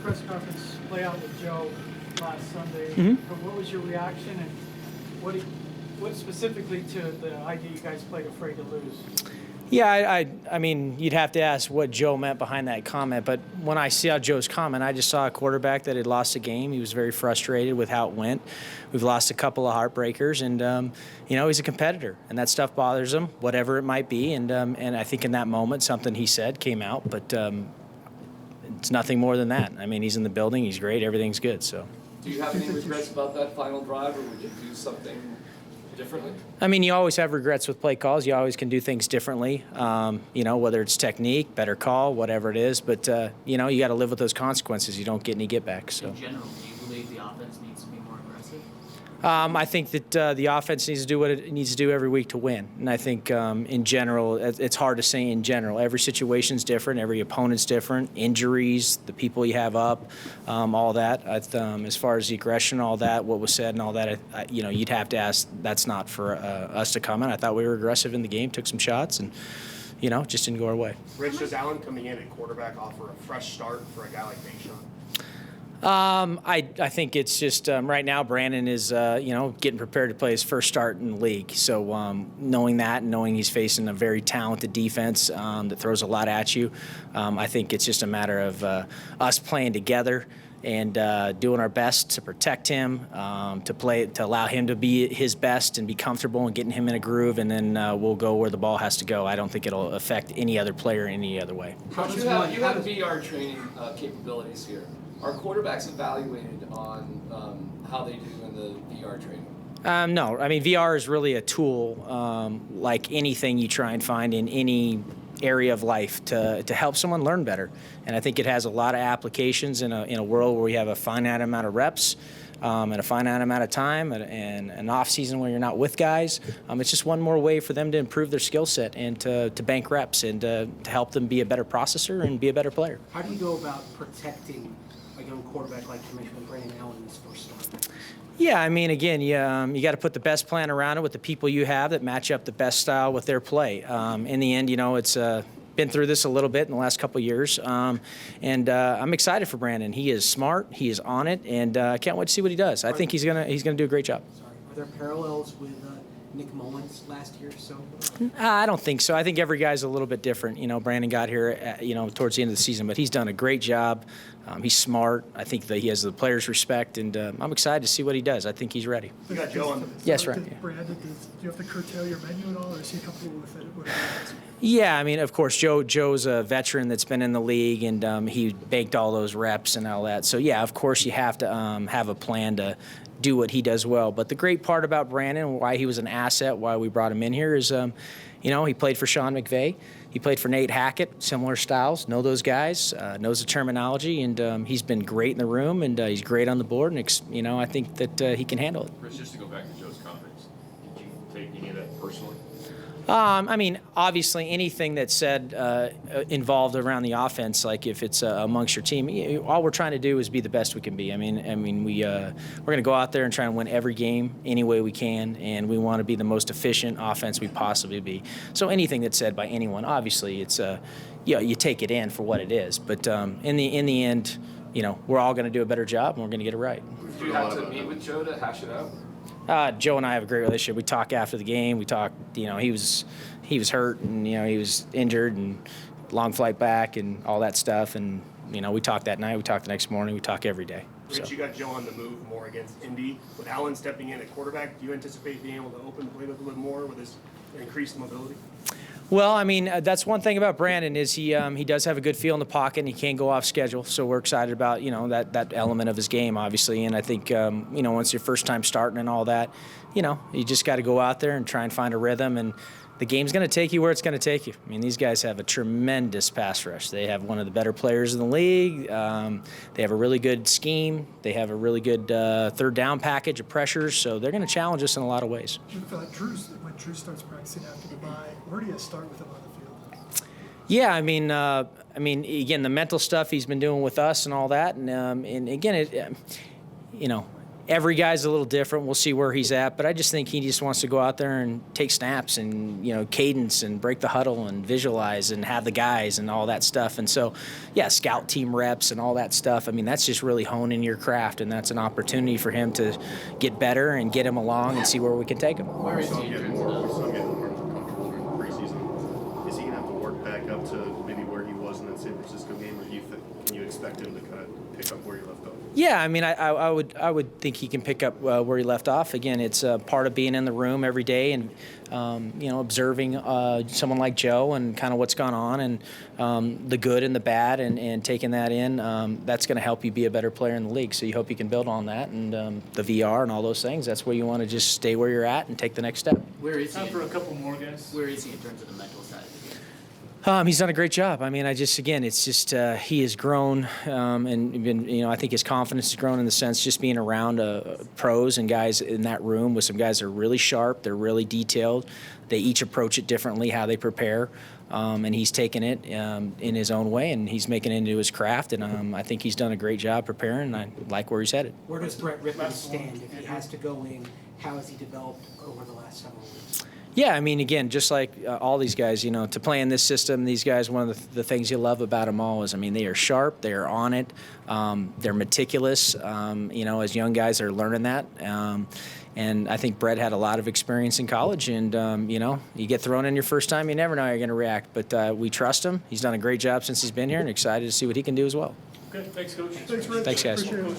press conference layout with Joe last Sunday. What was your reaction, and what specifically to the idea you guys played afraid to lose? Yeah, I mean, you'd have to ask what Joe meant behind that comment. But when I saw Joe's comment, I just saw a quarterback that had lost a game. He was very frustrated with how it went. We've lost a couple of heartbreakers, and he's a competitor, and that stuff bothers him, whatever it might be. And I think in that moment, something he said came out, but it's nothing more than that. I mean, he's in the building, he's great, everything's good. So. Do you have any regrets about that final drive, or would you do something differently? I mean, you always have regrets with play calls. You always can do things differently, whether it's technique, better call, whatever it is. But, you got to live with those consequences. You don't get any get back. So. In general, do you believe the offense needs to be more aggressive? I think that the offense needs to do what it needs to do every week to win. And I think in general, it's hard to say in general. Every situation's different. Every opponent's different. Injuries, the people you have up, all that. As far as the aggression, all that, what was said and all that, you'd have to ask. That's not for us to comment. I thought we were aggressive in the game, took some shots, and, just didn't go our way. Rich, does Allen coming in at quarterback offer a fresh start for a guy like Mason? I think it's just right now Brandon is getting prepared to play his first start in the league. So knowing that and knowing he's facing a very talented defense that throws a lot at you, I think it's just a matter of us playing together and doing our best to protect him, to allow him to be his best and be comfortable and getting him in a groove, and then we'll go where the ball has to go. I don't think it'll affect any other player any other way. But you have VR training capabilities here. Are quarterbacks evaluated on how they do in the VR training? No. I mean, VR is really a tool like anything you try and find in any area of life to help someone learn better. And I think it has a lot of applications in a world where we have a finite amount of reps and a finite amount of time and an off season where you're not with guys. It's just one more way for them to improve their skill set and to bank reps and to help them be a better processor and be a better player. How do you go about protecting a young quarterback like you mentioned, Brandon Allen, in his first start? Yeah, I mean, again, you got to put the best plan around it with the people you have that match up the best style with their play. In the end, it's been through this a little bit in the last couple of years, and I'm excited for Brandon. He is smart, he is on it, and I can't wait to see what he does. I think he's gonna do a great job. Sorry, are there parallels with Nick Mullins last year or so? I don't think so. I think every guy's a little bit different. Brandon got here, towards the end of the season, but he's done a great job. He's smart. I think that he has the players' respect, and I'm excited to see what he does. I think he's ready. You got Joe on the Yes, right. Yeah. Brandon, do you have to curtail your menu at all, or is he comfortable with it? Yeah, I mean, of course, Joe's a veteran that's been in the league, and he banked all those reps and all that. So, yeah, of course, you have to have a plan to do what he does well. But the great part about Brandon, why he was an asset, why we brought him in here is, he played for Sean McVay. He played for Nate Hackett, similar styles, know those guys, knows the terminology, and he's been great in the room, and he's great on the board, and, I think that he can handle it. Rich, just to go back to Joe's comments, did you take any of that personally? I mean, obviously, anything that's said involved around the offense, like if it's amongst your team, all we're trying to do is be the best we can be. I mean, we're going to go out there and try and win every game any way we can, and we want to be the most efficient offense we possibly be. So anything that's said by anyone, obviously, it's you take it in for what it is. But in the end, we're all going to do a better job, and we're going to get it right. Do you have to meet with Joe to hash it out? Joe and I have a great relationship. We talk after the game. We talk, he was hurt and, he was injured and long flight back and all that stuff. And, we talk that night. We talk the next morning. We talk every day. Rich, you got Joe on the move more against Indy. With Allen stepping in at quarterback, do you anticipate being able to open the playbook a little more with his increased mobility? Well, I mean, that's one thing about Brandon is he does have a good feel in the pocket and he can't go off schedule. So we're excited about, that element of his game, obviously. And I think, once your first time starting and all that, you just got to go out there and try and find a rhythm. And the game's going to take you where it's going to take you. I mean, these guys have a tremendous pass rush. They have one of the better players in the league. They have a really good scheme. They have a really good third down package of pressures. So they're going to challenge us in a lot of ways. When Drew starts practicing after the bye, where do you start with him on the field? Yeah, I mean, again, the mental stuff he's been doing with us and all that, and again, every guy's a little different. We'll see where he's at, but I just think he just wants to go out there and take snaps and, cadence and break the huddle and visualize and have the guys and all that stuff. And so, yeah, scout team reps and all that stuff. I mean, that's just really honing your craft, and that's an opportunity for him to get better and get him along and see where we can take him. Where is he in terms of Some getting more comfortable in preseason. Is he gonna have to work back up to maybe where he was in that San Francisco game, or can you expect him to kind of pick up where he left off? Yeah, I mean, I would think he can pick up where he left off. Again, it's part of being in the room every day and observing someone like Joe and kind of what's gone on and the good and the bad and taking that in. That's going to help you be a better player in the league. So you hope you can build on that and the VR and all those things. That's where you want to just stay where you're at and take the next step. where is he? Time for a couple more, guys. Where is he in terms of the mental side of the game? He's done a great job. I mean, it's just he has grown and been, I think his confidence has grown in the sense just being around pros and guys in that room with some guys that are really sharp, they're really detailed. They each approach it differently, how they prepare, and he's taken it in his own way, and he's making it into his craft. And I think he's done a great job preparing, and I like where he's headed. Where does Brett Rippon stand if he has to go in? How has he developed over the last several weeks? Yeah, I mean, again, just like all these guys, to play in this system, these guys, one of the things you love about them all is, I mean, they are sharp, they are on it, they're meticulous. As young guys, they're learning that. And I think Brett had a lot of experience in college, and, you get thrown in your first time, you never know how you're going to react. But we trust him. He's done a great job since he's been here and excited to see what he can do as well. Okay, thanks, Coach. Thanks, guys.